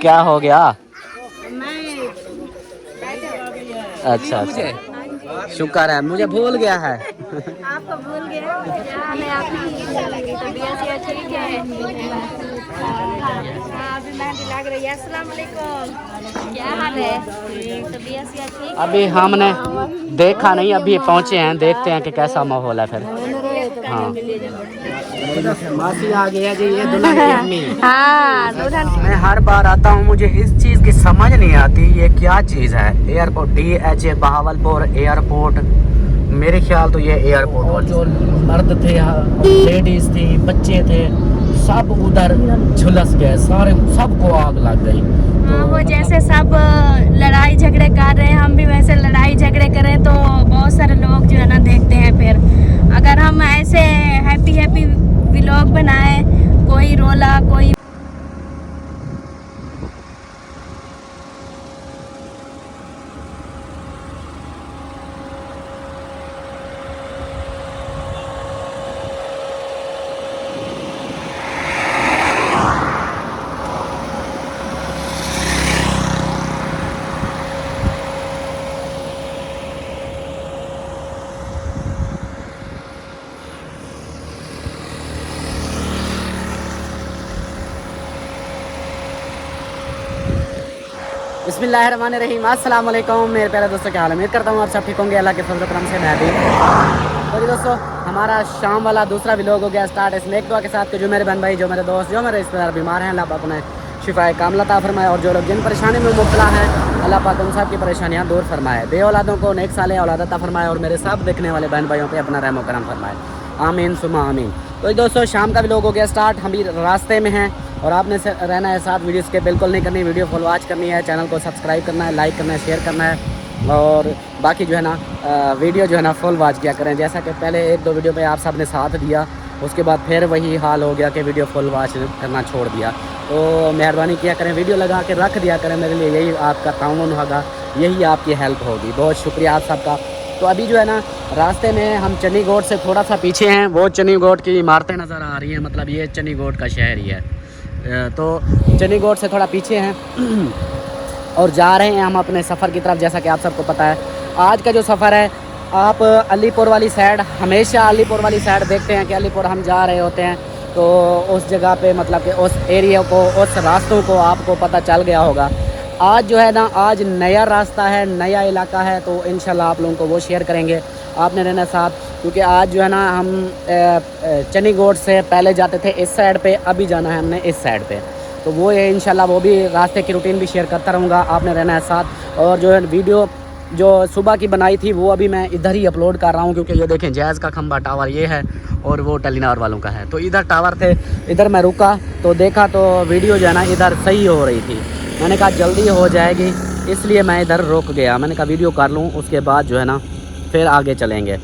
क्या हो गया? अच्छा मुझे अच्छा, शुक्र है, मुझे भूल गया है। आपको भूल गया क्या हाल है? आपकी तबीयत ठीक है? हाँ, अभी मेहंदी लग रही है। अस्सलाम वालेकुम, क्या हाल है? तबीयत ठीक है? अभी हमने देखा नहीं, अभी पहुंचे हैं, देखते हैं कि कैसा माहौल है फिर। हाँ, मासी आ गई है जी, ये दुल्हन की अम्मी। हाँ, दुल्हन मैं हर बार आता हूँ, मुझे इस चीज़ की समझ नहीं आती ये क्या चीज़ है। एयरपोर्ट DH बहावलपुर एयरपोर्ट, मेरे ख्याल तो ये एयरपोर्ट, और जो मर्द थे, लेडीज थी, बच्चे थे, सब उधर झुलस गए, सारे सबको आग लग गई। हाँ, वो जैसे सब लड़ाई झगड़े कर रहे हैं, हम भी वैसे लड़ाई झगड़े करें तो बहुत सारे लोग जो है ना देखते हैं। फिर अगर हम ऐसे हैप्पी हैप्पी व्लॉग बनाए, कोई रोला कोई बिस्मिल्लाहिर्रहमानिर्रहीम, अस्सलाम वालेकुम मेरे प्यारे दोस्तों, क्या हाल है? उम्मीद करता हूँ आप सब ठीक होंगे, अल्लाह के फजल करम से मैं भी। तो जी दोस्तों, हमारा शाम वाला दूसरा व्लॉग हो गया स्टार्ट इस नेक दुआ के साथ कि जो मेरे बहन भाई, जो मेरे दोस्त, जो मेरे रिश्तेदार बीमार हैं, अल्लाह पाक उन्हें शिफाए कामिला अता फरमाए, और जो लोग जिन परेशानी में मुब्तला हैं, अल्लाह पाक उन सब की परेशानियाँ दूर फरमाए, बे औलादों को नेक साले औलाद अता फरमाए, और मेरे सब देखने वाले बहन भाइयों पर अपना रहम करम फरमाए, आमीन सुमा आमीन। तो दोस्तों, शाम का व्लॉग हो गया स्टार्ट, हम भी रास्ते में हैं और आपने रहना है साथ, वीडियो स्किप बिल्कुल नहीं करनी, वीडियो फुल वॉच करनी है, चैनल को सब्सक्राइब करना है, लाइक करना है, शेयर करना है, और बाकी जो है ना वीडियो जो है ना फुल वॉच किया करें। जैसा कि पहले एक दो वीडियो पे आप सब ने साथ दिया, उसके बाद फिर वही हाल हो गया कि वीडियो फुल वॉच करना छोड़ दिया। तो मेहरबानी किया करें, वीडियो लगा के रख दिया करें, मेरे लिए यही आपका ताउन होगा, यही आपकी हेल्प होगी। बहुत शुक्रिया आप सबका। तो अभी जो है ना रास्ते में हम चन्नीगोट से थोड़ा सा पीछे हैं, वो चन्नीगोट की इमारतें नज़र आ रही हैं, मतलब ये चन्नीगोट का शहर ही है। तो चन्नीगोट से थोड़ा पीछे हैं और जा रहे हैं हम अपने सफ़र की तरफ। जैसा कि आप सबको पता है, आज का जो सफ़र है, आप अलीपुर वाली साइड, हमेशा अलीपुर वाली साइड देखते हैं कि अलीपुर हम जा रहे होते हैं, तो उस जगह पे मतलब कि उस एरिया को, उस रास्तों को आपको पता चल गया होगा। आज जो है ना, आज नया रास्ता है, नया इलाका है, तो इंशाल्लाह आप लोगों को वो शेयर करेंगे। आपने रहना साथ, क्योंकि आज जो है ना हम चन्नीगोट से पहले जाते थे इस साइड पे, अभी जाना है हमने इस साइड पे, तो वो है इंशाल्लाह, वो भी रास्ते की रूटीन भी शेयर करता रहूँगा। आपने रहना है साथ। और जो है वीडियो जो सुबह की बनाई थी वो अभी मैं इधर ही अपलोड कर रहा हूँ, क्योंकि ये देखें जैज़ का खंबा टावर ये है और वो टेलीनॉर वालों का है। तो इधर टावर थे, इधर मैं रुका तो देखा तो वीडियो जो है ना इधर सही हो रही थी, मैंने कहा जल्दी हो जाएगी, इसलिए मैं इधर रुक गया। मैंने कहा वीडियो कर लूँ, उसके बाद जो है ना फिर आगे चलेंगे,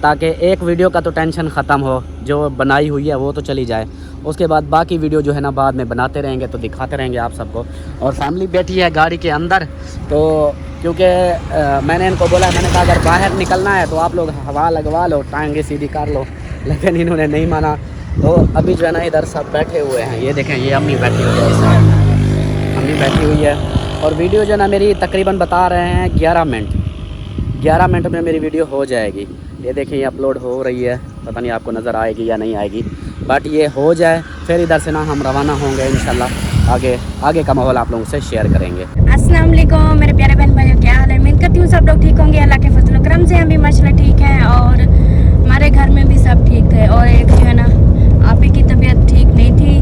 ताकि एक वीडियो का तो टेंशन ख़त्म हो, जो बनाई हुई है वो तो चली जाए, उसके बाद बाकी वीडियो जो है ना बाद में बनाते रहेंगे, तो दिखाते रहेंगे आप सबको। और फैमिली बैठी है गाड़ी के अंदर, तो क्योंकि मैंने इनको बोला, मैंने कहा अगर बाहर निकलना है तो आप लोग हवा लगवा लो, टांगे सीधी कर लो, लेकिन इन्होंने नहीं माना। तो अभी जो है ना इधर सब बैठे हुए हैं, ये देखें, ये अम्मी बैठी हुई है, इस अम्मी बैठी हुई है, और वीडियो जो है ना मेरी तकरीबन बता रहे हैं 11 मिनट में मेरी वीडियो हो जाएगी। ये देखिए, ये अपलोड हो रही है, पता नहीं आपको नज़र आएगी या नहीं आएगी, बट ये हो जाए फिर इधर से ना हम रवाना होंगे इंशाल्लाह। आगे का माहौल आप लोगों से शेयर करेंगे। अस्सलाम वालेकुम मेरे प्यारे बहन भाइयों, क्या हाल है? उम्मीद करती हूँ सब लोग ठीक होंगे, अल्लाह के फजल करम से हम भी माशाल्लाह ठीक हैं, और हमारे घर में भी सब ठीक थे। और एक जो है ना आप ही की तबीयत ठीक नहीं थी,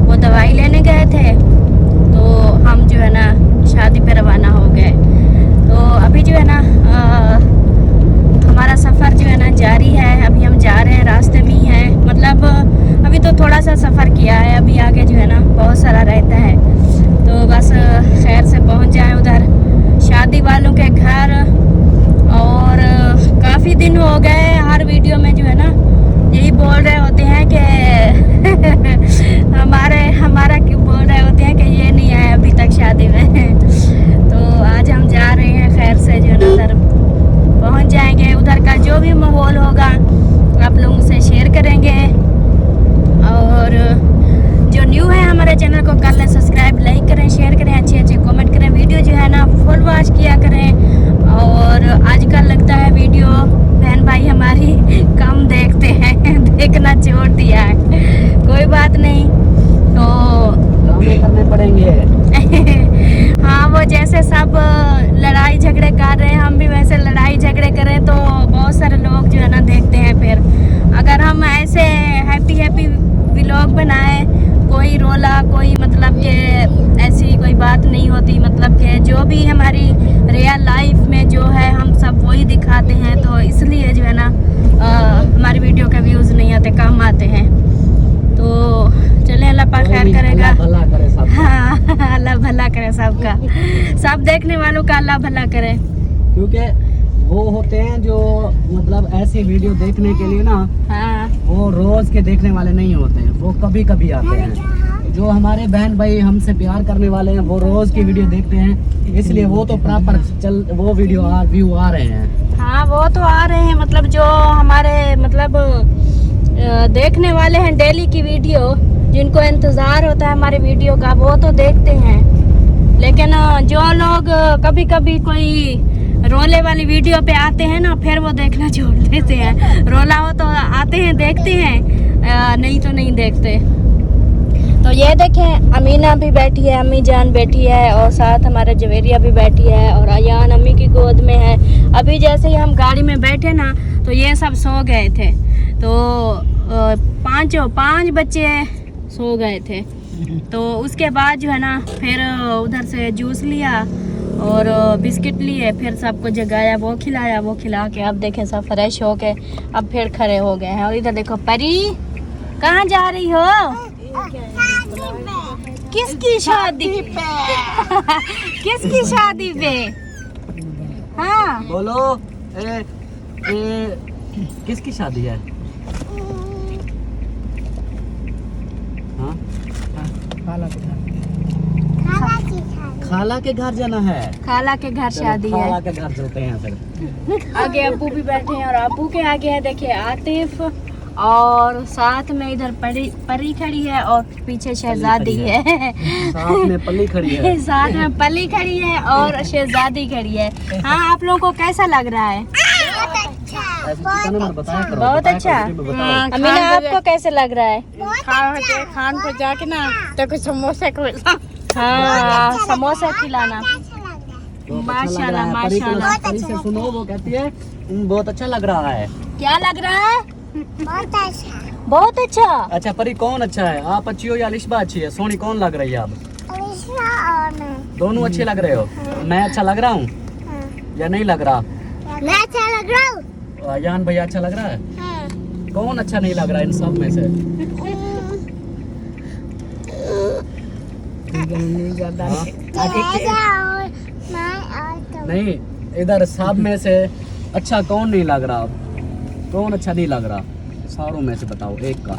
वो दवाई लेने गए थे, तो हम जो है ना शादी पे रवाना हो गए। तो अभी जो है ना हमारा सफ़र जो है ना जारी है, अभी हम जा रहे हैं, रास्ते में ही हैं, मतलब अभी तो थोड़ा सा सफ़र किया है, अभी आगे जो है ना बहुत सारा रहता है, तो बस खैर से पहुंच जाए उधर शादी वालों के घर। और काफ़ी दिन हो गए, हर वीडियो में जो है ना यही बोल रहे होते हैं कि हमारा क्यों बोल रहे होते हैं ये है। हाँ, वो जैसे सब लड़ाई झगड़े कर रहे हैं, हम भी वैसे लड़ाई झगड़े करें तो बहुत सारे लोग जो है ना देखते हैं। फिर अगर हम ऐसे हैप्पी व्लॉग बनाए, कोई रोला, कोई मतलब कि ऐसी कोई बात नहीं होती, मतलब कि जो भी हमारी रियल लाइफ में जो है हम सब वही दिखाते हैं, तो इसलिए जो है ना हमारी वीडियो के व्यूज़ नहीं आते, कम आते हैं। तो चले, अल्लाह पाक खैर करेगा। भला करे सब। हाँ, अल्लाह भला करे सबका, सब देखने वालों का अल्लाह भला करे। क्योंकि वो होते हैं जो मतलब ऐसी वीडियो देखने के लिए ना, हाँ, वो रोज के देखने वाले नहीं होते हैं, वो कभी कभी आते हैं। जो हमारे बहन भाई हमसे प्यार करने वाले हैं वो रोज की वीडियो देखते हैं, इसलिए वो तो प्रॉपर वो वीडियो व्यू आ रहे हैं। हाँ, वो तो आ रहे हैं, मतलब जो हमारे मतलब देखने वाले हैं डेली की वीडियो, जिनको इंतज़ार होता है हमारे वीडियो का, वो तो देखते हैं। लेकिन जो लोग कभी कभी कोई रोले वाली वीडियो पे आते हैं ना, फिर वो देखना छोड़ देते हैं। रोला हो तो आते हैं, देखते हैं, नहीं तो नहीं देखते। तो ये देखें, अमीना भी बैठी है, अम्मी जान बैठी है, और साथ हमारा जवेरिया भी बैठी है, और अयान अम्मी की गोद में है। अभी जैसे ही हम गाड़ी में बैठे ना, तो ये सब सो गए थे। तो पाँच बच्चे सो गए थे। तो उसके बाद जो है ना, फिर उधर से जूस लिया और बिस्किट लिए, फिर सबको जगाया, वो खिलाया, वो खिला के अब देखें सब फ्रेश हो के अब फिर खड़े हो गए हैं। और इधर देखो, परी कहाँ जा रही हो? किसकी शादी पे? किसकी शादी पे? हाँ, बोलो, किसकी शादी है? हाँ? खाला के घर जाना है। खाला के घर शादी है। खाला के घर चलते हैं फिर। आगे अब्बू भी बैठे हैं, और अब्बू के आगे है देखिए आतिफ, और साथ में इधर परी खड़ी है, और पीछे शहजादी है। साथ में पल्ली खड़ी है। साथ में पल्ली खड़ी है और शहजादी खड़ी है। हाँ, आप लोगों को कैसा लग रहा है? बहुत अच्छा। अमीना, आपको कैसे लग रहा है? खान पे जाके ना तो कुछ समोसे खिला। हाँ, समोसा खिलाना। माशाल्लाह, माशाल्लाह। परी से सुनो, वो कहती है बहुत अच्छा लग रहा है। क्या लग रहा है? बहुत अच्छा। बहुत अच्छा। अच्छा परी, कौन अच्छा है? आप अच्छी हो या लिशबा अच्छी है? सोनी कौन लग रही है आप? और मैं दोनों अच्छे लग रहे हो। मैं अच्छा लग रहा हूँ या नहीं लग रहा? मैं अच्छा लग रहा हूँ। अयान भैया अच्छा लग रहा है? कौन अच्छा नहीं लग रहा है इन सब में से? नहीं, इधर सब में से अच्छा कौन नहीं लग रहा? कौन अच्छा नहीं लग रहा? सारों में से बताओ एक का।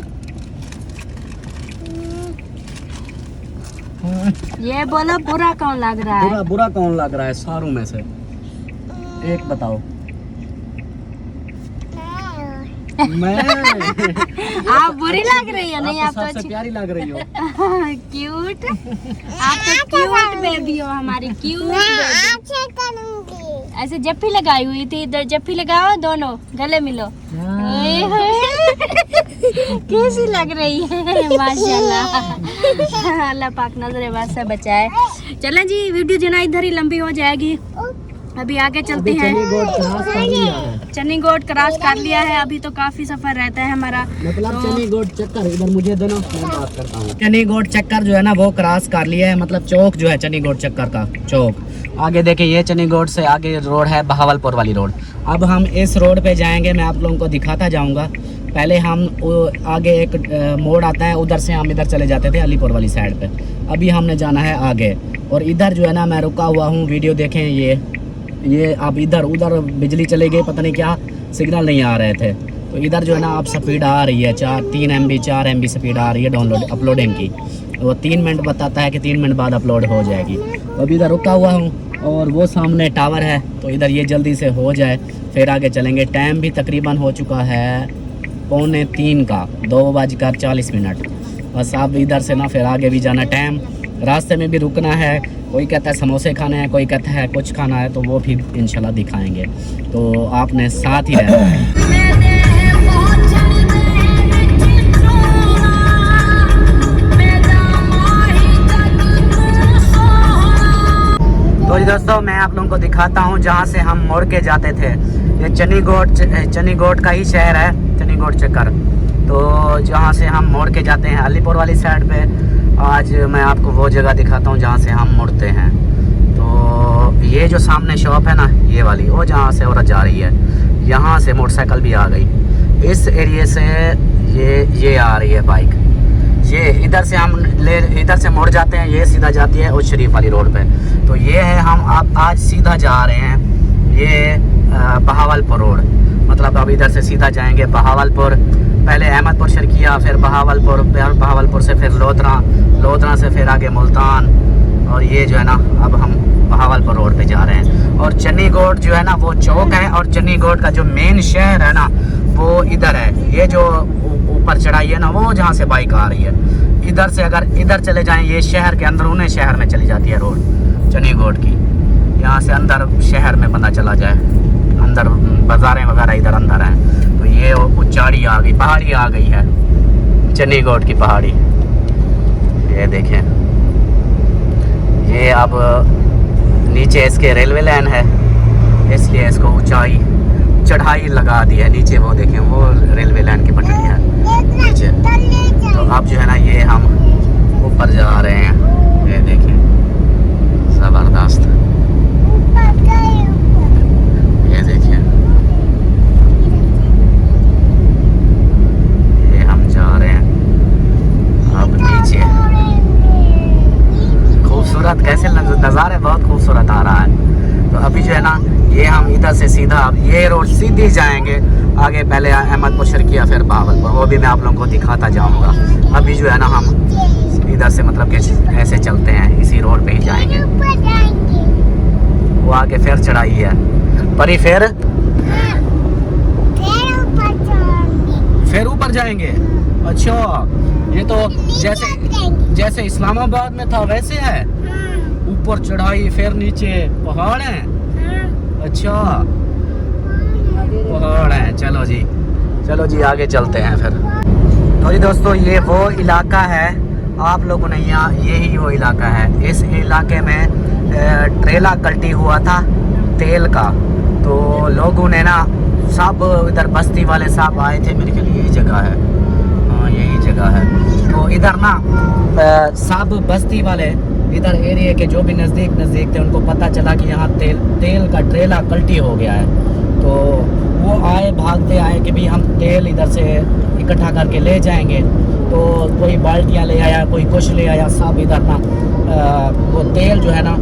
ये बोलो, बुरा कौन लग रहा है? बुरा कौन लग रहा है सारों में से? एक बताओ। मैं आप बुरी लग रही हो? नहीं, आप तो सबसे प्यारी लग रही हो। क्यूट। आप तो क्यूट बेबी हो, हमारी क्यूट बेबी। ऐसे जप्पी लगाई हुई थी, इधर जप्पी लगाओ, दोनों गले मिलो। कैसी लग रही है? माशाल्लाह। अल्लाह पाक नजरे बात से बचाए। चलें जी, वीडियो जो ना इधर ही लंबी हो जाएगी, अभी आगे चलते हैं। चन्नी गोट क्रॉस कर लिया है, अभी तो काफी सफर रहता है हमारा। मतलब चन्नी गोट चक्कर, इधर मुझे देना, मैं बात करता हूँ। चन्नी गोट चक्कर जो है ना वो क्रॉस कर लिया है, मतलब चौक जो है चन्नी गोट चक्कर का चौक। आगे देखिए, ये चन्नी गोट से आगे रोड है बहावलपुर वाली रोड। अब हम इस रोड पे जाएंगे, मैं आप लोगों को दिखाता जाऊंगा। पहले हम आगे एक मोड़ आता है, उधर से हम इधर चले जाते थे अलीपुर वाली साइड पे। अभी हमने जाना है आगे, और इधर जो है ना मैं रुका हुआ हूँ। वीडियो देखें, ये अब इधर उधर बिजली चली गई, पता नहीं क्या सिग्नल नहीं आ रहे थे। तो इधर जो है ना अब स्पीड आ रही है 3 MB 4 MB स्पीड आ रही है डाउनलोड अपलोडिंग की। वो 3 मिनट बताता है कि 3 मिनट बाद अपलोड हो जाएगी। अभी इधर रुका हुआ हूँ, और वो सामने टावर है, तो इधर ये जल्दी से हो जाए फिर आगे चलेंगे। टाइम भी तकरीबन हो चुका है 2:45 का, 2:40। बस अब इधर से ना फिर आगे भी जाना। टाइम रास्ते में भी रुकना है, कोई कहता है समोसे खाने हैं, कोई कहता है कुछ खाना है, तो वो भी इंशाल्लाह दिखाएंगे। तो आपने साथ ही रहना है। दोस्तों मैं आप लोगों को दिखाता हूँ जहाँ से हम मुड़ के जाते थे। ये चनीगोट का ही शहर है, चनीगोट चक्कर। तो जहाँ से हम मुड़ के जाते हैं अलीपुर वाली साइड पे, आज मैं आपको वो जगह दिखाता हूँ जहाँ से हम मुड़ते हैं। तो ये जो सामने शॉप है ना, ये वाली, वो जहाँ से औरत जा रही है, यहाँ से मोटरसाइकिल भी आ गई। इस एरिए से ये आ रही है बाइक। ये इधर से हम इधर से मुड़ जाते हैं, ये सीधा जाती है उस शरीफ वाली रोड पे। तो ये है, हम आज सीधा जा रहे हैं ये बहावलपुर रोड। मतलब अब इधर से सीधा जाएंगे बहावलपुर, पहले अहमदपुर शर्किया, फिर बहावलपुर से फिर लोधरा से फिर आगे मुल्तान, और ये जो है ना अब हम बहावलपुर रोड पे जा रहे हैं। और चनीगोट जो है ना वो चौक है, और चनीगोट का जो मेन शहर है ना वो इधर है। ये जो ऊपर चढ़ाई है ना, वो जहाँ से बाइक आ रही है, इधर से अगर इधर चले जाएं, ये शहर के अंदर उन्हें शहर में चली जाती है रोड चनीगोट की। यहाँ से अंदर शहर में बंदा चला जाए, अंदर बाज़ारें वगैरह इधर अंदर हैं। तो ये ऊंचाई आ गई, पहाड़ी आ गई है, चनीगोट की पहाड़ी। ये देखें, ये अब नीचे इसके रेलवे लाइन है, इसलिए इसको ऊंचाई चढ़ाई लगा दी है। नीचे वो देखें, वो रेलवे लाइन की पटरी है नीचे। तो अब जो है ना ये हम ऊपर जा रहे हैं, ये देखें, ज़बरदस्त। ये देखिए, ये हम जा रहे हैं अब नीचे। खूबसूरत कैसे नज़ारे, बहुत खूबसूरत आ रहा है। तो अभी जो है ना ये हम इधर से सीधा अब ये रोड सीधी जाएंगे आगे, पहले अहमदपुर शर्किया फिर बहावलपुर, वो भी मैं आप लोगों को दिखाता जाऊंगा। अभी जो है ना हम इधर से मतलब कि ऐसे चलते हैं, इसी रोड पे ही जाएंगे। वो आगे फिर चढ़ाई है परी, फिर ऊपर जाएंगे। अच्छा, ये तो जैसे इस्लामाबाद में था वैसे है, ऊपर चढ़ाई फिर नीचे पहाड़ है। अच्छा, पहाड़ है। चलो जी आगे चलते हैं फिर। तो जी दोस्तों, ये वो इलाका है, आप लोगों ने यहाँ, यही वो इलाका है। इस इलाके में ट्रेला कल्टी हुआ था तेल का। तो लोगों ने ना सब इधर बस्ती वाले सब आए थे, मेरे ख्याल यही जगह है, हाँ यही जगह है। तो इधर ना सब बस्ती वाले इधर एरिया के जो भी नज़दीक थे, उनको पता चला कि यहाँ तेल का ट्रेला कल्टी हो गया है। तो वो भागते आए कि भाई हम तेल इधर से इकट्ठा करके ले जाएंगे। तो कोई बाल्टियाँ ले आया, कोई कुछ ले आया, सब इधर ना वो तेल जो है ना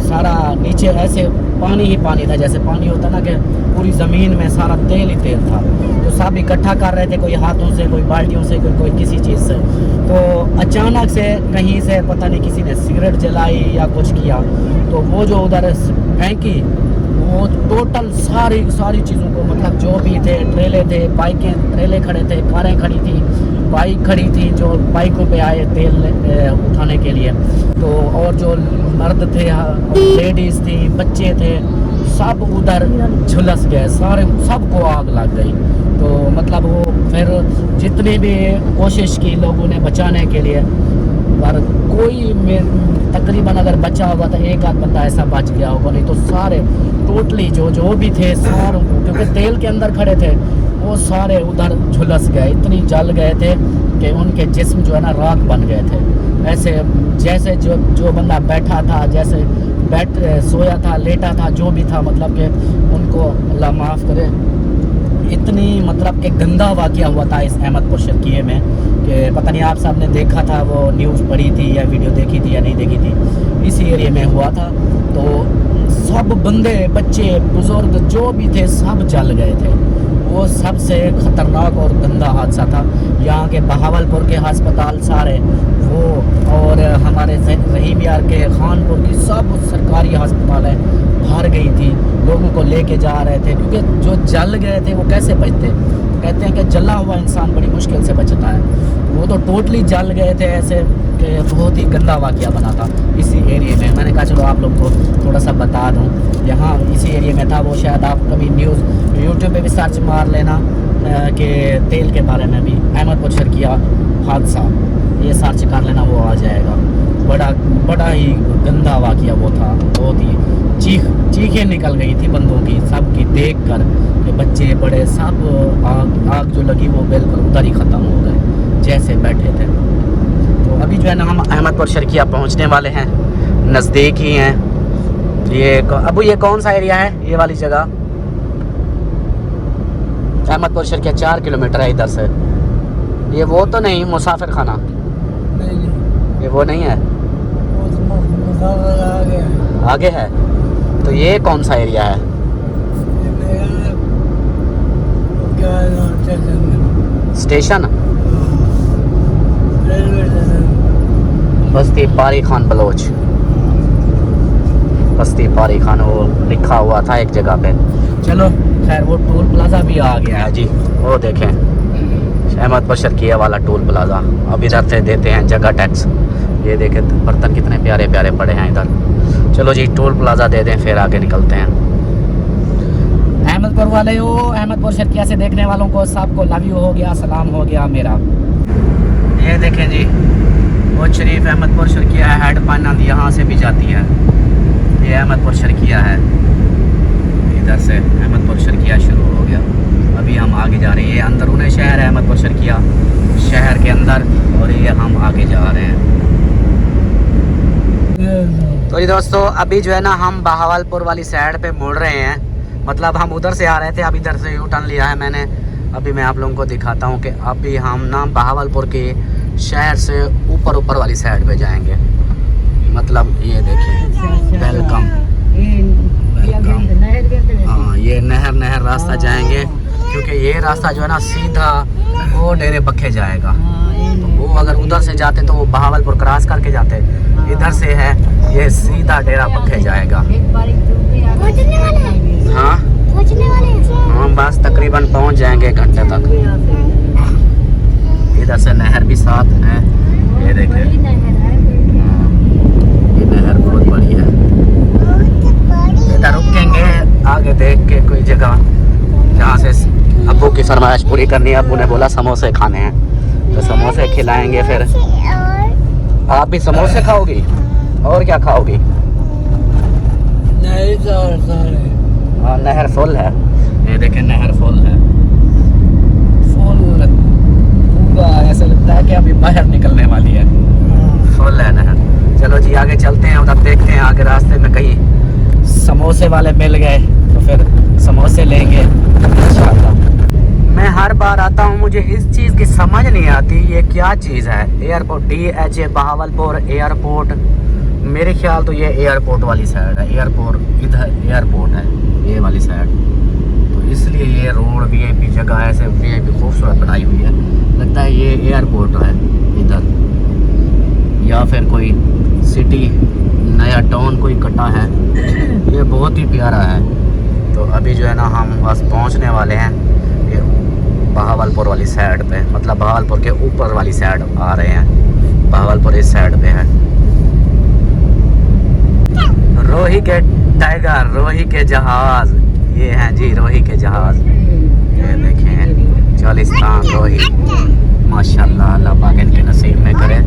सारा नीचे ऐसे पानी ही पानी था, जैसे पानी होता ना कि पूरी ज़मीन में सारा तेल ही तेल था। तो सब इकट्ठा कर रहे थे, कोई हाथों से, कोई बाल्टियों से, कोई किसी चीज़ से। तो अचानक से कहीं से पता नहीं किसी ने सिगरेट जलाई या कुछ किया, तो वो जो उधर फेंकी, वो टोटल सारी चीज़ों को, मतलब जो भी थे, ट्रेले थे, बाइकें, ट्रेले खड़े थे, कारें खड़ी थी, बाइक खड़ी थी, जो बाइकों पे आए तेल उठाने के लिए। तो और जो मर्द थे, लेडीज़ थी, बच्चे थे, सब उधर झुलस गए, सबको आग लग गई। तो मतलब वो फिर जितनी भी कोशिश की लोगों ने बचाने के लिए, पर कोई तकरीबन अगर बचा होगा तो एक आध बंदा ऐसा बच गया होगा, नहीं तो सारे टोटली जो भी थे सारों, क्योंकि तेल के अंदर खड़े थे, वो सारे उधर झुलस गए, इतनी जल गए थे कि उनके जिस्म जो है ना राख बन गए थे। ऐसे जैसे जो बंदा बैठा था, जैसे सोया था, लेटा था, जो भी था, मतलब कि उनको अल्लाह माफ़ करे, इतनी मतलब कि गंदा वाक़या हुआ था इस अहमदपुर शर्किये में कि पता नहीं आप सब ने देखा था, वो न्यूज़ पढ़ी थी या वीडियो देखी थी या नहीं देखी थी, इसी एरिया में हुआ था। तो सब बंदे, बच्चे, बुज़ुर्ग जो भी थे सब जल गए थे। वो सबसे ख़तरनाक और गंदा हादसा था। यहाँ के बहावलपुर के अस्पताल सारे वो, और हमारे रहीम यार के खानपुर की सब सरकारी अस्पताल है भर गई थी, लोगों को लेके जा रहे थे, क्योंकि जो जल गए थे वो कैसे बचते, कहते हैं कि जला हुआ इंसान बड़ी मुश्किल से बचता है। वो तो टोटली जल गए थे ऐसे कि बहुत ही गंदा वाक़या बना था इसी एरिया में। मैंने कहा चलो आप लोग को थोड़ा सा बता दूं, यहाँ इसी एरिया में था वो। शायद आप कभी न्यूज़ यूट्यूब पे भी सर्च मार लेना कि तेल के बारे में भी, अहमदपुर शर्किया हादसा, ये सर्च कर लेना, वो आ जाएगा। बड़ा ही गंदा वाकया वो था। बहुत ही चीखें निकल गई थी बंदों की, सबकी देख कर कि बच्चे बड़े सब आग जो लगी वो बिल्कुल उधर ही ख़त्म हो गए जैसे बैठे थे। तो अभी जो है ना हम अहमदपुर शर्किया पहुंचने वाले हैं, नज़दीक ही हैं। ये कौन सा एरिया है? ये वाली जगह अहमदपुर शर्किया 4 किलोमीटर है इधर से। ये वो तो नहीं मुसाफिर खाना? नहीं, ये वो नहीं है, आगे है। तो ये कौन सा एरिया है? स्टेशन बस्ती पारी खान बलोच, बस्ती पारी खान वो लिखा हुआ था एक जगह पे। चलो खैर, वो टोल प्लाजा भी आ गया है जी। वो देखें अहमदपुर शर्किया वाला टोल प्लाजा। अब इधर से देते हैं जगह टैक्स। ये देखें बर्तन कितने प्यारे प्यारे पड़े हैं इधर। चलो जी टोल प्लाजा दे दें, फिर आगे निकलते हैं। अहमदपुर वाले हो, अहमदपुर शर्किया से देखने वालों को सबको लव यू हो गया, सलाम हो गया मेरा। ये देखें जी वो शरीफ अहमदपुर शर्किया है, हेड पानंद यहाँ से भी जाती है। ये अहमदपुर शर्किया है, इधर से अहमदपुर शर्किया शुरू हो गया। अभी हम आगे जा रहे हैं। ये अंदरूनी शहर है अहमदपुर शर्किया शहर के अंदर, और ये हम आगे जा रहे हैं। तो जी दोस्तों अभी जो है ना हम बहावलपुर वाली साइड पे मुड़ रहे हैं। मतलब हम उधर से आ रहे थे, अब इधर से यू टर्न लिया है मैंने। अभी मैं आप लोगों को दिखाता हूँ कि अभी हम ना बहावलपुर के शहर से ऊपर वाली साइड पे जाएंगे। मतलब ये देखिए वेलकम, हाँ ये नहर रास्ता जाएंगे, क्योंकि ये रास्ता जो है ना सीधा वो डेरे पक्के जाएगा। तो वो अगर उधर से जाते तो वो बहावलपुर क्रॉस करके जाते, इधर से है ये सीधा डेरा पक्के जाएगा। हाँ हम बस तकरीबन पहुंच जाएंगे 1 घंटे तक। इधर से नहर भी साथ है, ये देखें ये नहर बहुत बड़ी है। इधर रुकेंगे आगे देख के कोई जगह जहाँ से अब्बू की फरमाइश पूरी करनी है। अब्बू ने बोला समोसे खाने हैं तो समोसे खिलाएंगे। फिर आप भी समोसे खाओगी और क्या खाओगी? हाँ नहर फुल है, ये देखें नहर फुल है, फुल पूरा ऐसा लगता है कि अभी बाहर निकलने वाली है। फुल है नहर। चलो जी आगे चलते हैं, उधर देखते हैं आगे रास्ते में कहीं समोसे वाले मिल गए तो फिर समोसे लेंगे इंशाल्लाह। मैं हर बार आता हूँ, मुझे इस चीज़ की समझ नहीं आती ये क्या चीज़ है। एयरपोर्ट DHA बहावलपुर एयरपोर्ट, मेरे ख्याल तो ये एयरपोर्ट वाली साइड है। एयरपोर्ट इधर एयरपोर्ट है ये वाली साइड, तो इसलिए ये रोड VIP जगह ऐसे VIP खूबसूरत बनाई हुई है। लगता है ये एयरपोर्ट है इधर, या फिर कोई सिटी नया टाउन कोई कटा है। ये बहुत ही प्यारा है। तो अभी जो है ना हम बस पहुंचने वाले हैं ये बहावलपुर वाली साइड पे, मतलब बहावलपुर के ऊपर वाली साइड आ रहे हैं। बहावलपुर इस साइड पे है। रोही के टाइगर, रोही के जहाज, ये हैं जी रोही के जहाज। ये देखें चालिस्तान रोही, माशाल्लाह अल्लाह पाक इनके नसीब में करे।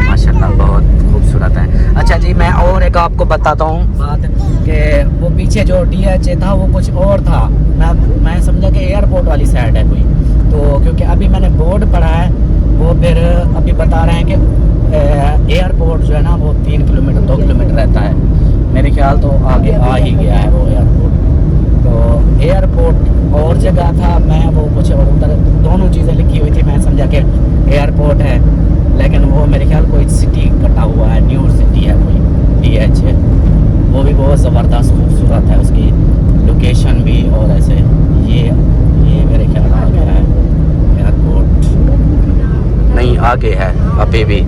माशाल्लाह बहुत खूबसूरत है। अच्छा जी मैं और एक आपको बताता हूँ बात कि वो पीछे जो DHA था वो कुछ और था। मैं समझा कि एयरपोर्ट वाली साइड है कोई, तो क्योंकि अभी मैंने बोर्ड पढ़ा है वो फिर अभी बता रहे हैं कि एयरपोर्ट जो है ना वो 3 किलोमीटर 2 किलोमीटर रहता है। मेरे ख्याल तो आगे आ ही गया है वो एयरपोर्ट। तो एयरपोर्ट और जगह था, मैं वो कुछ और उधर दोनों चीज़ें लिखी हुई थी। मैं समझा कि एयरपोर्ट है, लेकिन वो मेरे ख्याल कोई सिटी कटा हुआ है, न्यू सिटी है कोई DHA। वो भी बहुत ज़बरदस्त खूबसूरत है उसकी लोकेशन भी, और ऐसे ये मेरे ख्याल आ गया है एयरपोर्ट। नहीं आगे है, अभी भी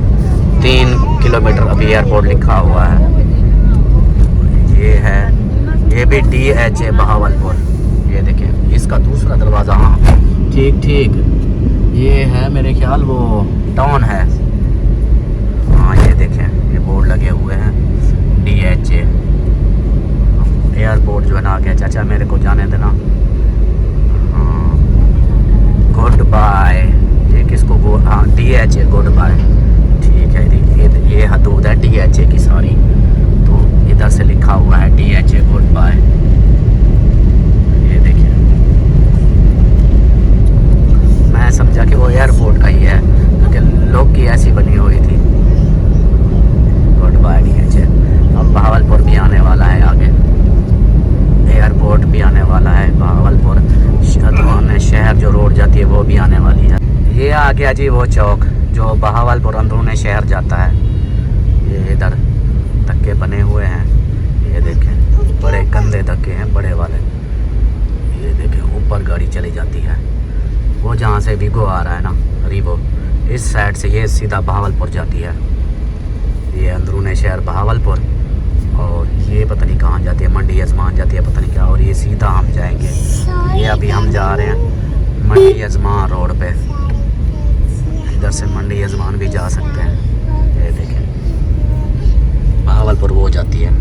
3 किलोमीटर अभी एयरपोर्ट लिखा हुआ है। ये है, ये भी DHA बहावलपुर। ये देखिए इसका दूसरा दरवाज़ा, हाँ ठीक ये है मेरे ख्याल वो टाउन है। हाँ ये देखें ये बोर्ड लगे हुए हैं DHA एयरपोर्ट जो है ना आ गया। चाचा मेरे को जाने देना। हाँ गुड बाय, ये किसको हाँ DHA गुड बाय। ठीक है ये हदूद है DHA गया जी वो चौक जो बहावलपुर अंदरूनी शहर जाता है। ये इधर धक्के बने हुए हैं, ये देखें बड़े गंदे धक्के हैं बड़े वाले। ये देखें ऊपर गाड़ी चली जाती है, वो जहाँ से वीगो आ रहा है ना रीवो, इस साइड से ये सीधा बहावलपुर जाती है। ये अंदरूनी शहर बहावलपुर, और ये पता नहीं कहाँ जाती है, मंडी यजमान जाती है पता नहीं क्या। और ये सीधा हम जाएंगे, ये अभी हम जा रहे हैं मंडी यजमान रोड पे। इधर से मंडी यजमान भी जा सकते हैं। ये देखें बहावलपुर वो जाती है।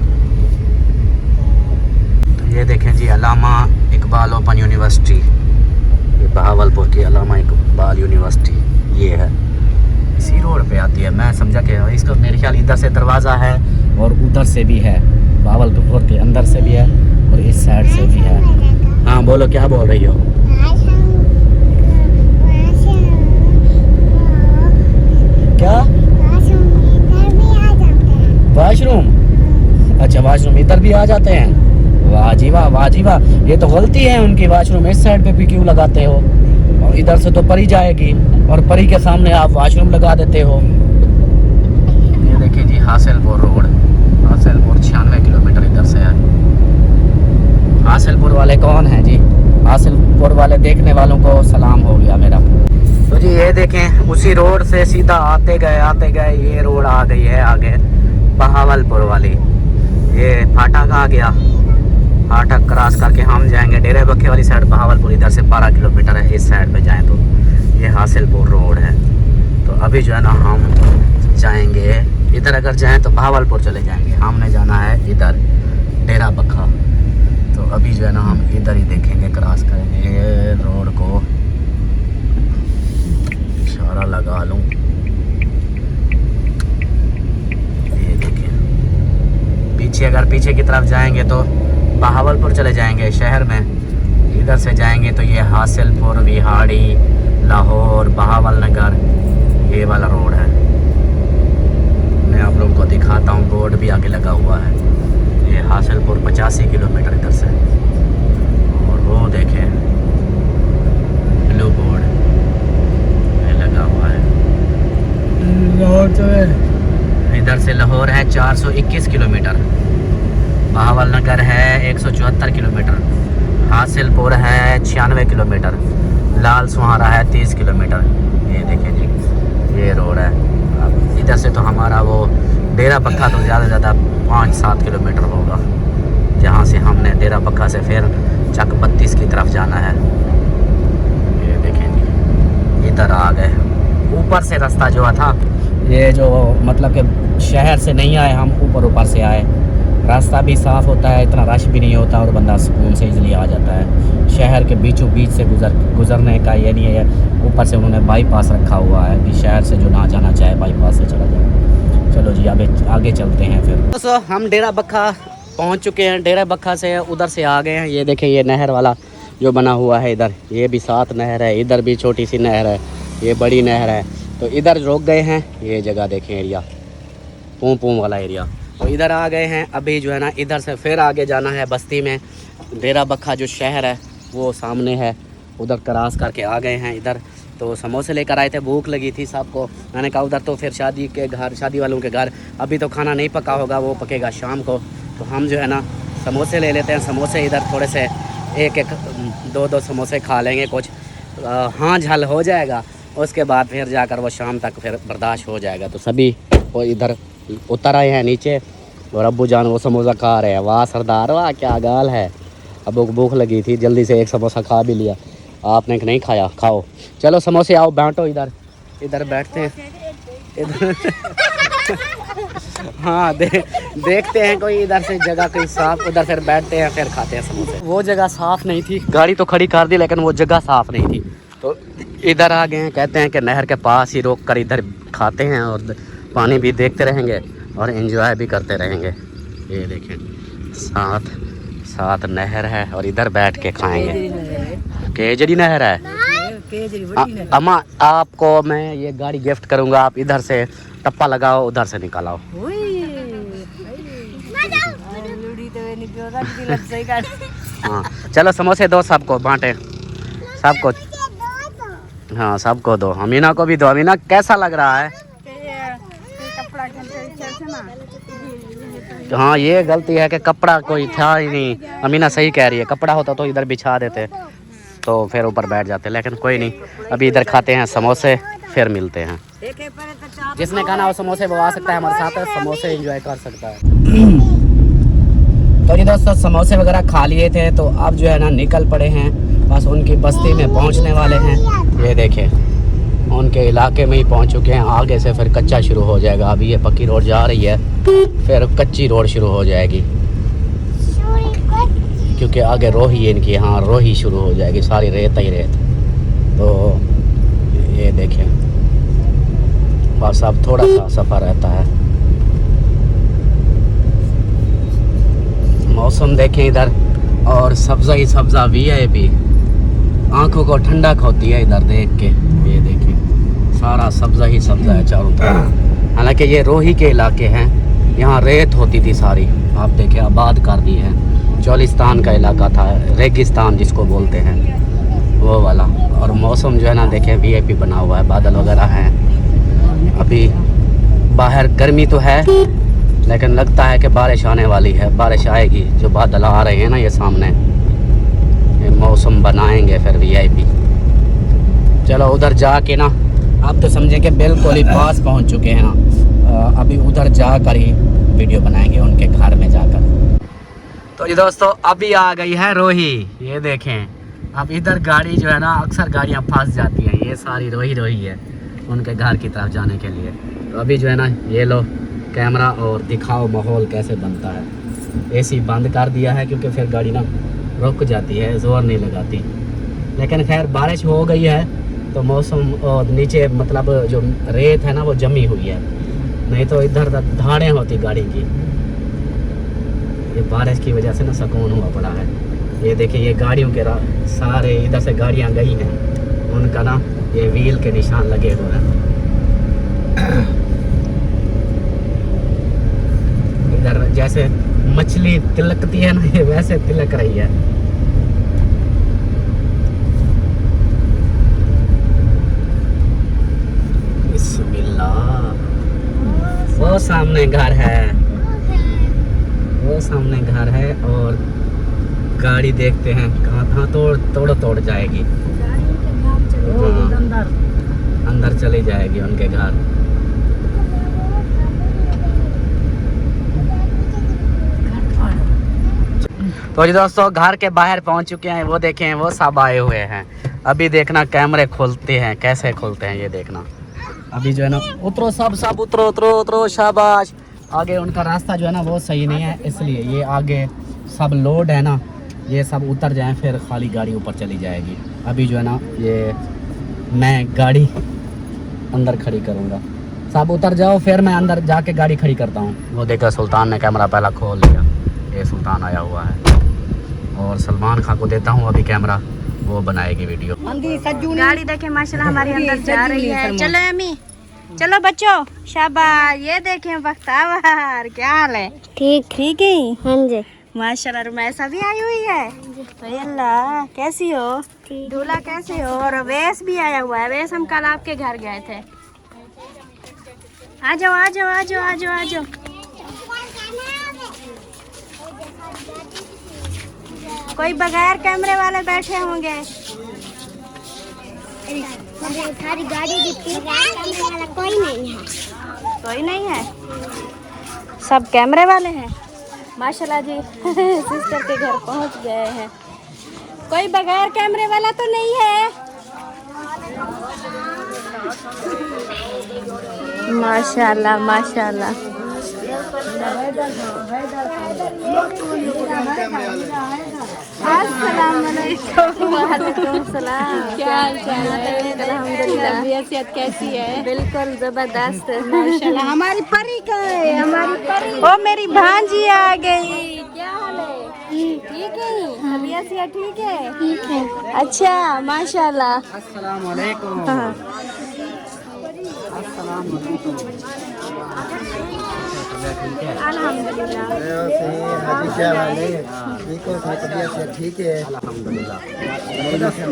तो ये देखें जी अल्लामा इकबाल ओपन यूनिवर्सिटी, ये बहावलपुर की अल्लामा इकबाल यूनिवर्सिटी ये है, इसी रोड पे आती है। मैं समझा कि इसका मेरे ख्याल इधर से दरवाज़ा है और उधर से भी है, बहावलपुर के अंदर से भी है और इस साइड से भी है। हाँ बोलो, क्या बोल रही हो? क्या वाशरूम? अच्छा वाशरूम इधर भी आ जाते हैं। वाह जी वाह, वाह जी वाह, ये तो गलती है उनकी। वाशरूम इस साइड पे भी क्यों लगाते हो? और इधर से तो परी जाएगी और परी के सामने आप वाशरूम लगा देते हो। ये देखिए जी हासिलपुर रोड, हासिलपुर 96 किलोमीटर इधर से है। हासिलपुर वाले कौन हैं जी? हासिलपुर वाले देखने वालों को सलाम हो गया मेरा। तो जी ये देखें उसी रोड से सीधा आते गए ये रोड आ गई है आगे बहावलपुर वाली। ये फाटक आ गया, फाटक क्रॉस करके हम जाएंगे डेरे बखे वाली साइड बहावलपुर। इधर से 12 किलोमीटर है, इस साइड पे जाएं तो ये हासिलपुर रोड है। तो अभी जो है ना हम जाएंगे इधर, अगर जाएं तो बहावलपुर चले जाएंगे। हमने जाना है इधर डेरा बखा, तो अभी जो है ना हम इधर ही देखेंगे, क्रॉस करेंगे रोड को। इशारा लगा लूँ, ये देखिए पीछे, अगर पीछे की तरफ जाएंगे तो बहावलपुर चले जाएंगे शहर में। इधर से जाएंगे तो ये हासिलपुर, विहाड़ी, लाहौर, बहावल नगर, ये वाला रोड है। मैं आप लोगों को दिखाता हूँ, बोर्ड भी आगे लगा हुआ है। ये हासिलपुर 85 किलोमीटर इधर से, और वो देखें ब्लू बोर्ड लगा हुआ है। लाहौर तो है, इधर से लाहौर है 421 किलोमीटर, बहावल नगर है 174 किलोमीटर, हासिलपुर है 96 किलोमीटर, लाल सुहारा है 30 किलोमीटर। ये देखें जी ये रोड है। अब इधर से तो हमारा वो डेरा बक्खा तो ज़्यादा से ज़्यादा 5-7 किलोमीटर होगा, जहाँ से हमने डेरा बक्खा से फिर चक 32 की तरफ जाना है। ये देखें जी इधर आ गए। ऊपर से रास्ता जो था, ये जो मतलब कि शहर से नहीं आए हम, ऊपर से आए। रास्ता भी साफ़ होता है, इतना रश भी नहीं होता और बंदा सुकून से इजीली आ जाता है। शहर के बीचों बीच से गुज़रने का ये नहीं है। ऊपर से उन्होंने बाईपास रखा हुआ है कि शहर से जो ना जाना चाहे बाईपास से चला जाए। चलो जी आगे चलते हैं फिर। दोस्तों हम डेरा बक्खा पहुंच चुके हैं। डेरा बक्खा से उधर से आ गए हैं। ये देखें ये नहर वाला जो बना हुआ है इधर, ये भी 7 नहर है, इधर भी छोटी सी नहर है, ये बड़ी नहर है। तो इधर रोक गए हैं। ये जगह देखें एरिया, पूम वाला एरिया। तो इधर आ गए हैं। अभी जो है ना इधर से फिर आगे जाना है बस्ती में। डेरा बक्खा जो शहर है वो सामने है, उधर क्रॉस करके आ गए हैं इधर। तो समोसे लेकर आए थे, भूख लगी थी सबको। मैंने कहा उधर तो फिर शादी वालों के घर अभी तो खाना नहीं पका होगा, वो पकेगा शाम को। तो हम जो है ना समोसे ले लेते हैं। समोसे इधर थोड़े से 1-1, 2-2 समोसे खा लेंगे, कुछ हाँ झल हो जाएगा। उसके बाद फिर जाकर वो शाम तक फिर बर्दाश्त हो जाएगा। तो सभी वो इधर उतर आए हैं नीचे और अब्बू जान वो समोसा खा रहे हैं। वाह सरदार, वाह क्या गाल है। अब्बू को भूख लगी थी, जल्दी से एक समोसा खा भी लिया। आपने नहीं खाया, खाओ। चलो समोसे आओ, बांटो। इधर बैठते हैं इधर हाँ देखते हैं कोई इधर से जगह कोई साफ, उधर फिर बैठते हैं, फिर खाते हैं समोसे। वो जगह साफ़ नहीं थी, गाड़ी तो खड़ी कर दी लेकिन वो जगह साफ़ नहीं थी। तो इधर आ गए हैं। कहते हैं कि नहर के पास ही रोक कर इधर खाते हैं और पानी भी देखते रहेंगे और एंजॉय भी करते रहेंगे। ये देखें साथ नहर है और इधर बैठ के खाएंगे। केजरी नहर है। अम्मा आपको मैं ये गाड़ी गिफ्ट करूंगा, आप इधर से टप्पा लगाओ, उधर से निकालो। हाँ चलो समोसे दो, सबको बांटे, सबको। हाँ सबको दो, अमीना को भी दो। अमीना कैसा लग रहा है? कपड़ा हाँ ये गलती है कि कपड़ा कोई था ही नहीं। अमीना सही कह रही है, कपड़ा होता तो इधर बिछा देते तो फिर ऊपर बैठ जाते, लेकिन कोई नहीं। अभी इधर खाते हैं समोसे, फिर मिलते हैं। जिसने खाना हो समोसे वो आ सकता है हमारे साथ, समोसे एंजॉय कर सकता है। तो ये दोस्तों समोसे वगैरह खा लिए थे, तो अब जो है ना निकल पड़े हैं, बस उनकी बस्ती में पहुंचने वाले हैं। ये देखें उनके इलाके में ही पहुंच चुके हैं। आगे से फिर कच्चा शुरू हो जाएगा। अभी ये पक्की रोड जा रही है, फिर कच्ची रोड शुरू हो जाएगी, क्योंकि आगे रोही है इनकी। हाँ रोही शुरू हो जाएगी, सारी रेत ही रेत। तो ये देखें बस अब थोड़ा सा सफ़र रहता है। मौसम देखें इधर, और सब्ज़ा ही सब्ज़ा VIP, आंखों को ठंडक होती है इधर देख के। ये देखिए सारा सब्ज़ा ही सब्ज़ा है चारों तरफ। हालांकि ये रोही के इलाके हैं, यहाँ रेत होती थी सारी, आप देखें आबाद कर दी है। चोलिस्तान का इलाका था, रेगिस्तान जिसको बोलते हैं वो वाला। और मौसम जो है ना देखें VIP बना हुआ है, बादल वगैरह हैं। अभी बाहर गर्मी तो है, लेकिन लगता है कि बारिश आने वाली है, बारिश आएगी। जो बादल आ रहे हैं ना ये सामने, ये मौसम बनाएंगे फिर VIP। चलो उधर जाके ना, आप तो समझें कि बिल्कुल ही पास पहुंच चुके हैं ना। अभी उधर जाकर ही वीडियो बनाएंगे उनके घर में जाकर। तो जी दोस्तों अभी आ गई है रोही, ये देखें। अब इधर गाड़ी जो है ना, अक्सर गाड़ियाँ फंस जाती हैं, ये सारी रोही है उनके घर की तरफ जाने के लिए। तो अभी जो है ना ये लो कैमरा और दिखाओ माहौल कैसे बनता है। AC बंद कर दिया है क्योंकि फिर गाड़ी ना रुक जाती है, ज़ोर नहीं लगाती। लेकिन खैर बारिश हो गई है तो मौसम, और नीचे मतलब जो रेत है ना वो जमी हुई है, नहीं तो इधर धाड़ें होती गाड़ी की। ये बारिश की वजह से ना सुकून हुआ पड़ा है। ये देखिए ये गाड़ियों के सारे इधर से गाड़ियाँ गई हैं, उनका ना ये व्हील के निशान लगे हुए हैं। इधर जैसे मछली तिलकती है ना, ये वैसे तिलक रही है। बिस्मिल्लाह। वो सामने घर है, वो सामने घर है। और गाड़ी देखते हैं कहाँ तोड़ जाएगी। हाँ, अंदर चली जाएगी उनके घर। तो जी दोस्तों घर के बाहर पहुंच चुके हैं, वो देखें वो सब आए हुए हैं। अभी देखना कैमरे खोलते हैं, कैसे खोलते हैं ये देखना। अभी जो है ना उतरो सब उतरो शाबाश। आगे उनका रास्ता जो है ना वो सही नहीं है, इसलिए ये आगे सब लोड है ना, ये सब उतर जाएं, फिर खाली गाड़ी ऊपर चली जाएगी। अभी जो है ना ये मैं गाड़ी अंदर खड़ी करूँगा, सब उतर जाओ, फिर मैं अंदर जाके गाड़ी खड़ी करता हूँ। वो देखा सुल्तान ने कैमरा पहला खोल लिया, ये सुल्तान आया हुआ है। और सलमान खान को देता हूँ अभी कैमरा, वो बनाएगी वीडियो। गाड़ी देखे माशाल्लाह हमारी अंदर जा रही है। चलो अम्मी, चलो बच्चों शाबाश। ये देखें बख्तावर, क्या हाल है? ठीक है। हाँ जी माशाल्लाह। रुमैसा भी आई हुई है। अल्लाह कैसी हो? दूल्हा कैसे हो? और अवैस भी आया हुआ है। अवैस हम कल आपके घर गए थे। आ जाओ आ जाओ आ जाओ आ जाओ आ जाओ। कोई बगैर कैमरे वाले बैठे होंगे। सारी गाड़ी दिखती है, कैमरे वाला कोई नहीं है। कोई नहीं है, सब कैमरे वाले हैं माशाल्लाह जी। सिस्टर के घर पहुंच गए हैं। कोई बगैर कैमरे वाला तो नहीं है? माशाल्लाह माशाल्लाह। अस्सलाम वालेकुम। वालेकुम सलाम। क्या हाल चाल है? अल्हम्दुलिल्लाह। तबीयत कैसी है? बिल्कुल जबरदस्त माशाल्लाह। हमारी परी कहाँ है? हमारी परी ओ मेरी भांजी आ गई। क्या हाल है? ठीक है। तबीयत ठीक है? ठीक है। अच्छा माशाल्लाह। अस्सलाम वालेकुम। अस्सलाम वालेकुम। ठीक है? अल्हम्दुलिल्लाह। ठीक है अल्हम्दुलिल्लाह।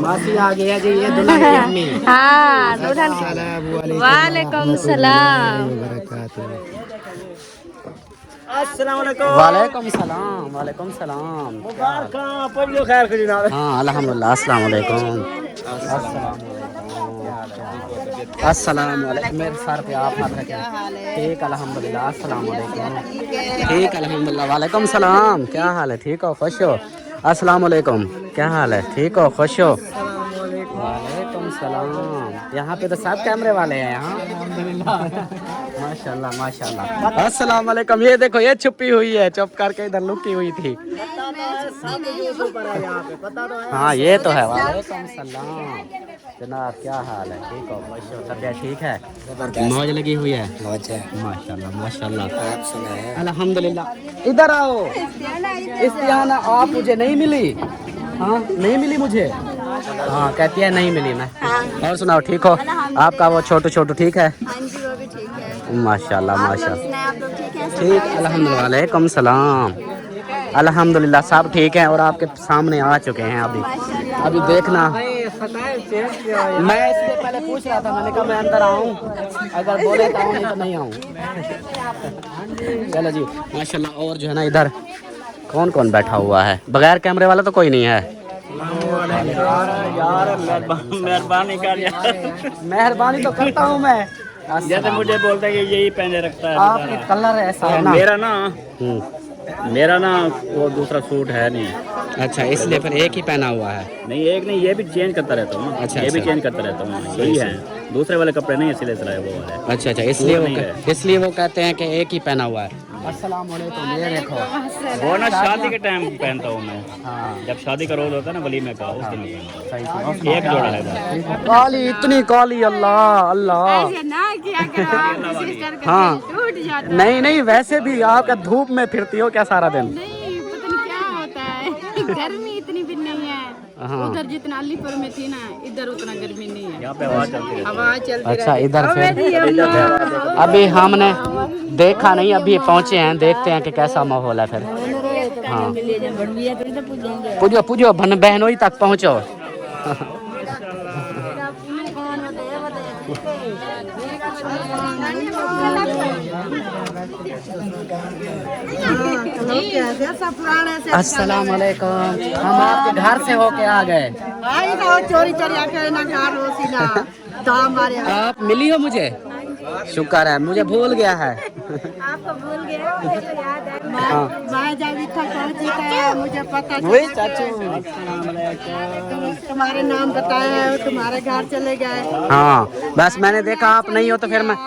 मासी आ गई है जी, ये दुल्हन की अम्मी। हाँ दुल्हन। वालेकुम सलाम। वालेकुम सलाम। वालेकुम सलाम। हाँ अल्हम्दुलिल्लाह। अस्सलाम वालेकुम। अस्सलाम वालेकुम। मेरे सर पे आप हाथ रखें। ठीक अल्हम्दुलिल्लाह। अस्सलाम वालेकुम। ठीक अल्हम्दुलिल्लाह। वालेकुम सलाम। क्या हाल है? ठीक हो? खुश हो? अस्सलाम वालेकुम। क्या हाल है? ठीक हो? खुश हो? वालेकुम सलाम। यहाँ पे तो सब कैमरे वाले हैं यहाँ। माशाल्लाह माशाल्लाह। अस्सलाम वालेकुम। ये देखो ये छुपी हुई है, चुप करके इधर लुकी हुई थी। हाँ ये तो है। वालेकुम सलाम जनाब, क्या हाल है? ठीक हो? खुश हो? तबीयत ठीक है? मौज लगी हुई है? माशाल्लाह माशाल्लाह। अल्हम्दुलिल्लाह। इधर आओ। इस्तियाना आप मुझे नहीं मिली? हाँ नहीं मिली मुझे। हाँ कहती है नहीं मिली मैं। और सुनाओ ठीक हो? आपका वो छोटू छोटू ठीक है? हाँ जी वो भी ठीक है। माशाल्लाह माशाल्लाह। आप लोग ठीक हैं? ठीक अल्हम्दुलिल्लाह। वालेकुम सलाम। अल्हम्दुलिल्लाह सब ठीक है और आपके सामने आ चुके हैं अभी। अभी देखना। मैं इससे पहले पूछ रहा था, मैंने कहा मैं अंदर आऊँ, अगर बोले तो आऊँ नहीं तो नहीं आऊँ। चलो जी माशाल्लाह। और जो है ना इधर कौन कौन बैठा हुआ है? बगैर कैमरे वाला तो कोई नहीं है? यार मेहरबानी कर यार। मेहरबानी तो करता हूँ मैं। जैसे मुझे बोलते हैं कि यही पहने रखता है। आपके कलर ऐसा है ना। मेरा ना वो दूसरा सूट है नहीं। अच्छा इसलिए फिर एक ही पहना हुआ है? नहीं एक नहीं, ये भी चेंज करता रहता हूँ। अच्छा, ये भी अच्छा। चेंज करता रहता हूँ। यही है, दूसरे वाले कपड़े नहीं इसलिए सिलाए वो वाले। अच्छा अच्छा इसलिए वो कहते हैं कि एक ही पहना हुआ है। अस्सलाम वालेकुम। ये देखो वो ना शादी के टाइम पहनता हूँ मैं। हाँ जब शादी का रोल होता है ना वलीमे का, उस दिन पहनता हूँ। एक जोड़ा है बस। काली इतनी काली, अल्लाह अल्लाह। ना किया करो, सिस्टर का हाँ टूट जाता है। नहीं नहीं, वैसे भी आप धूप में फिरती हो क्या सारा दिन? नहीं पता नहीं क्या होता है। गर्मी इतनी भी नहीं है। हाँ। उधर जितना अलीपुर में थी ना, इधर उतना गर्मी नहीं है। यहाँ पे आवाज चलती रहती है। हवा चलती अच्छा रहती है। इधर फिर अभी हमने देखा नहीं, अभी पहुँचे हैं, देखते हैं कि कैसा माहौल है फिर। हाँ पुजो पुजो बहनोई तक पहुँचो। अस्सलाम वालेकुम। हम आपके घर से होके आ गए। चोरी चोरी आके ना घर हो सीना दाम मारे। आप मिली हो मुझे? शुक्र है, मुझे भूल गया है। आपको भूल गया मुझे तो याद है। मैं जब इतना पहुंची था मुझे पता वही चाचू। तुम्हारे नाम बताया, तुम्हारे घर चले गए। हाँ बस मैंने देखा आप नहीं हो तो फिर मैं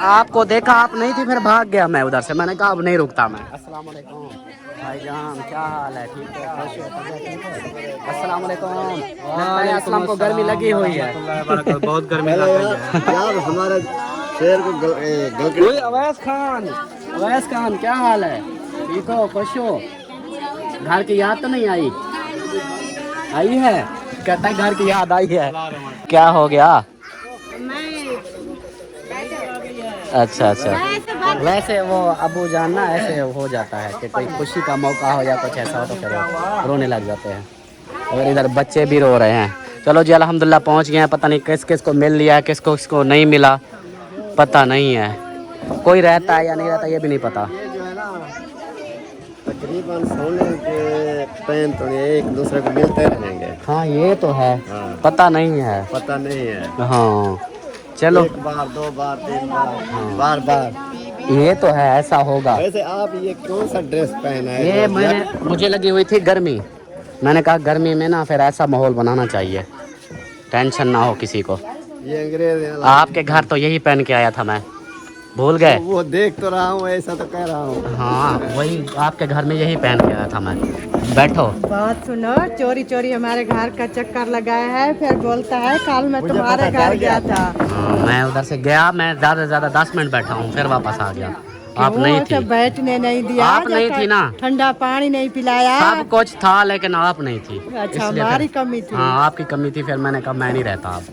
आपको देखा आप नहीं थी, फिर भाग गया मैं उधर से। मैंने कहा अब नहीं रुकता मैं। अस्सलाम वालेकुम भाईजान, क्या हाल है? ठीक है? खुश हो? ठीक है? अस्सलाम वालेकुम। असलम को गर्मी लगी हुई है। बहुत गर्मी लग रही है यार हमारे शेर को अवैस खान क्या हाल है? ठीक हो? खुश हो? घर की याद तो नहीं आई? आई है? कहता है घर की याद आई है। क्या हो गया? अच्छा अच्छा। वैसे वो अबू जान ना ऐसे हो जाता है कि कोई खुशी का मौका हो या कुछ ऐसा हो तो फिर रोने लग जाते हैं। और इधर बच्चे भी रो रहे हैं। चलो जी अल्हम्दुलिल्लाह पहुंच गए हैं। पता नहीं किस किस को मिल लिया, किसको किसको नहीं मिला, पता नहीं है। कोई रहता है या नहीं रहता ये भी नहीं पता। तकरीबन सोने के पेन तो एक दूसरे को मिलते रहेंगे। हाँ ये तो है। हाँ। पता नहीं है। पता नहीं है। हाँ चलो। एक बार, दो बार, तीन बार, बार बार। ये तो है, ऐसा होगा। वैसे आप ये कौन सा ड्रेस पहना है? ये मुझे लगी हुई थी गर्मी। मैंने कहा गर्मी में ना फिर ऐसा माहौल बनाना चाहिए, टेंशन ना हो किसी को। ये अंग्रेज हैं। आपके घर तो यही पहन के आया था मैं, भूल गए? वो देख तो रहा हूँ, ऐसा तो कह रहा हूँ। हाँ वही आपके घर में यही पहन के आया था मैं। बैठो। बात सुनो, चोरी चोरी हमारे घर का चक्कर लगाया है, फिर बोलता है कल मैं तुम्हारे घर गया था। हाँ, मैं उधर से गया, मैं ज़्यादा से ज़्यादा 10 मिनट बैठा हूँ, फिर वापस आ गया। आप नहीं थी। बैठने नहीं दिया, आप नहीं थी ना। ठंडा पानी नहीं पिलाया। सब कुछ था लेकिन आप नहीं थी। अच्छा हमारी कमी थी। हाँ आपकी कमी थी। फिर मैंने कहा मैं नहीं रहता अब,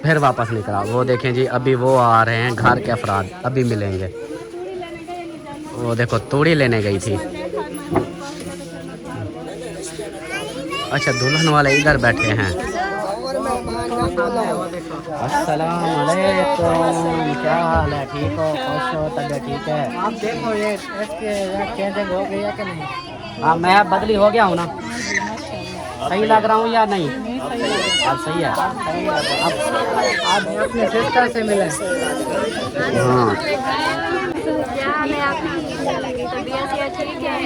फिर वापस निकला। वो देखें जी अभी वो आ रहे हैं घर के अफराद, अभी मिलेंगे। वो देखो तोड़ी लेने गई थी। अच्छा दुल्हन वाले इधर बैठे हैं। अस्सलाम वालेकुम, क्या हाल है? ठीक हो? खुश हो? तबीयत ठीक है? आप देखो ये इसके चेंजिंग हो गई है कि नहीं? हाँ मैं बदली हो गया हूँ ना, सही लग रहा हूँ या नहीं? अब सही है। आप अपने सिस्टर से मिले। हाँ क्या हाल है आपकी? तबीयत या ठीक है?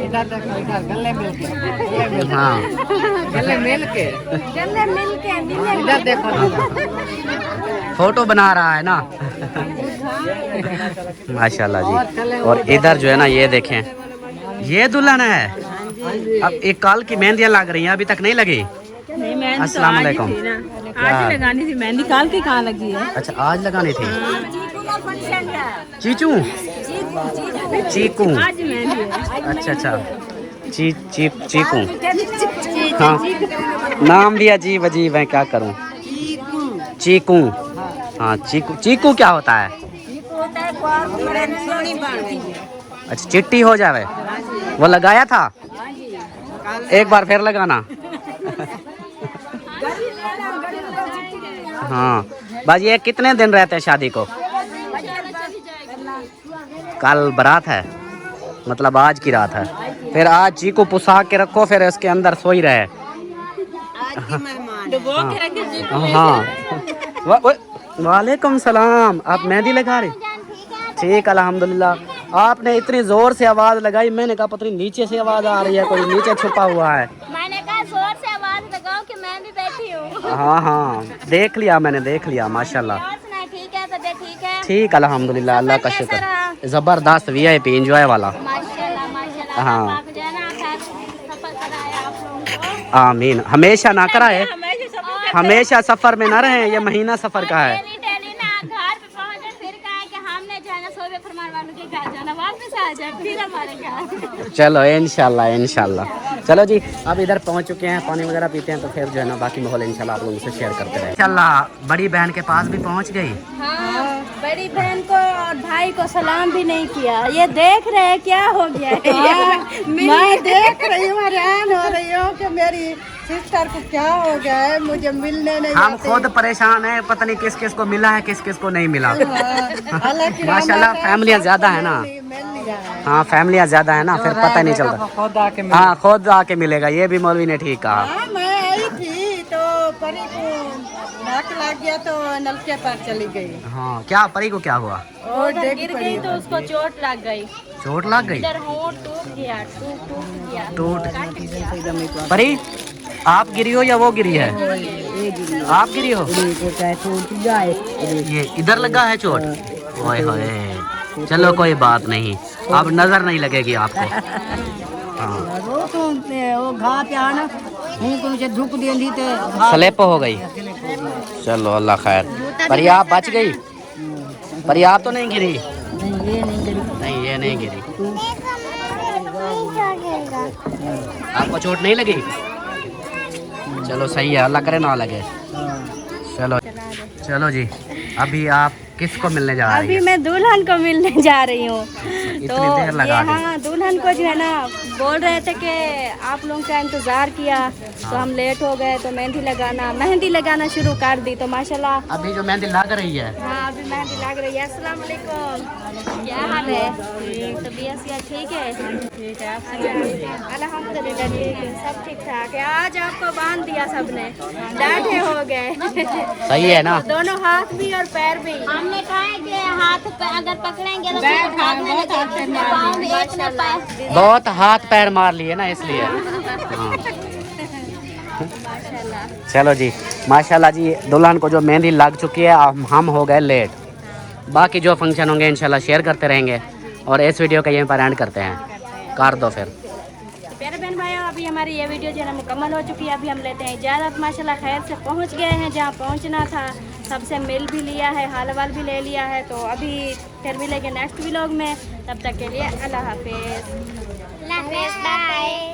इधर देखो, इधर गले मिल के, हाँ गले मिल के इधर देखो ना। फोटो बना रहा है ना। माशाल्लाह जी। और इधर जो है ना ये देखें, ये दुल्हन है। अब एक काल की मेहंदियाँ लग रही हैं, अभी तक नहीं लगी। अस्सलाम वालेकुम। आज लगानी थी मेहंदी, काल की कहाँ लगी है? अच्छा आज लगानी थी। चीचू चीकू, आज मेहंदी है। अच्छा अच्छा चीकू। हाँ नाम भी अजीब अजीब है, क्या करूँ। चीकू, हाँ चीकू। चीकू क्या होता है? अच्छा चिट्टी हो जावे, वो लगाया था। एक बार फिर लगाना। हाँ बस ये कितने दिन रहते हैं शादी को? कल बारात है, मतलब आज की रात है। फिर आज चीकू पुसा के रखो, फिर इसके अंदर सोई रहे। हाँ वालेकुम सलाम। आप मेहंदी लगा रहे? ठीक अल्हम्दुलिल्लाह। आपने इतनी जोर से आवाज लगाई, मैंने कहा पता नहीं नीचे से आवाज आ रही है, कोई नीचे छुपा हुआ है। मैंने कहा जोर से आवाज लगाओ कि मैं भी बैठी हूँ। हाँ हाँ देख लिया मैंने, देख लिया माशाल्लाह। और सुनाए, ठीक है? तबीयत ठीक है? ठीक अल्हम्दुलिल्लाह, अल्लाह का कैसा शुक्र। रहा? जबरदस्त VIP एंजॉय वाला। माशाल्लाह माशाल्लाह। हाँ। आप जो है ना खैर सफर कराया आप लोगों को। आमीन। हमेशा ना कराए, हमेशा सफर में ना रहे, ये महीना सफर का है। डेली डेली ना घर पे पहुंचे, फिर कहा कि हमने जो है ना सोबे फरमान वालों के घर जाना, वापस आ जाए फिर हमारे घर। चलो इंशाल्लाह इंशाल्लाह। चलो जी अब इधर पहुंच चुके हैं, पानी वगैरह पीते हैं, तो फिर जो है ना बाकी माहौल इंशाल्लाह आप लोगों से शेयर करते रहे। इंशाल्लाह बड़ी बहन के पास भी पहुंच गई। हाँ, बड़ी बहन को और भाई को सलाम भी नहीं किया। ये देख रहे हैं क्या हो गया है। मैं देख रही हूँ, हैरान हो रही हूँ कि मेरी सिस्टर को क्या हो गया है, मुझे मिलने नहीं हम आते। खुद परेशान हैं, पता नहीं किस किस को मिला है, किस किस को नहीं मिला। हालांकि माशाल्लाह फैमिलियाँ ज्यादा है ना। मिल नहीं रहा है। हाँ फैमिलियाँ ज्यादा है ना, फिर पता नहीं चलता। खुद आके हाँ खुद आके मिलेगा, ये भी मौलवी ने ठीक कहा। हाँ मैं आई थी तो परी को नाक लग गया तो नलके पर चली गई। हाँ क्या परी को क्या हुआ? और देख गिर गई तो उसको चोट लग गई। चोट लग गई? इधर होंठ टूट गया, टूट गया। टूट परी आप गिरी हो या वो गिरी है? आप गिरी हो? ये इधर लगा है चोट? ओए होए, चलो कोई बात नहीं, अब नजर नहीं लगेगी आपको। हाँ वो घा पे आना धूप दी थे। स्लिप हो गई। चलो अल्लाह खैर। परी आप बच गई? परी आप तो नहीं गिरी? नहीं ये नहीं गिरी। आपको चोट नहीं लगी? चलो सही है, अल्लाह करे ना लगे। चलो चलो जी अभी आप किसको मिलने जा रही अभी हैं? मैं दुल्हन को मिलने जा रही हूँ। तो देर लगा ये दी। हाँ दुल्हन को जो है ना बोल रहे थे कि आप लोगों का इंतजार किया तो हम लेट हो गए, तो मेहंदी लगाना शुरू कर दी। तो माशाल्लाह अभी जो मेहंदी लग रही है, हाँ अभी मेहंदी लग रही है। अस्सलाम वालेकुम, क्या हाल है? तबीयत से ठीक है? ठीक है अल्हम्दुलिल्लाह ठीक है, सब ठीक ठाक है। आज आपको बांध दिया सबने, डांटे हो गए। सही है ना? दोनों हाथ भी और पैर भी। हमने कहा है कि हाथ पे अगर पकड़ेंगे तो भागने लगेंगे, पाँव में एक न पाए। बहुत हाथ पैर मार लिए ना इसलिए। हाँ। चलो जी माशाल्लाह जी, दुल्हन को जो मेहंदी लग चुकी है, अब हम हो गए लेट। बाकी जो फंक्शन होंगे इंशाल्लाह शेयर करते रहेंगे, और इस वीडियो का यहीं पर एंड करते हैं। कर दो फिर। तो प्यारे बहन भाइयों अभी हमारी ये वीडियो जो है ना मुकम्मल हो चुकी है। अभी हम लेते हैं इजाज़त। माशाल्लाह खैर से पहुंच गए हैं जहां पहुंचना था, सबसे मिल भी लिया है, हाल वाल भी ले लिया है। तो अभी फिर मिलेंगे नेक्स्ट व्लॉग में, तब तक के लिए अल्लाह हाफिज़। बाय।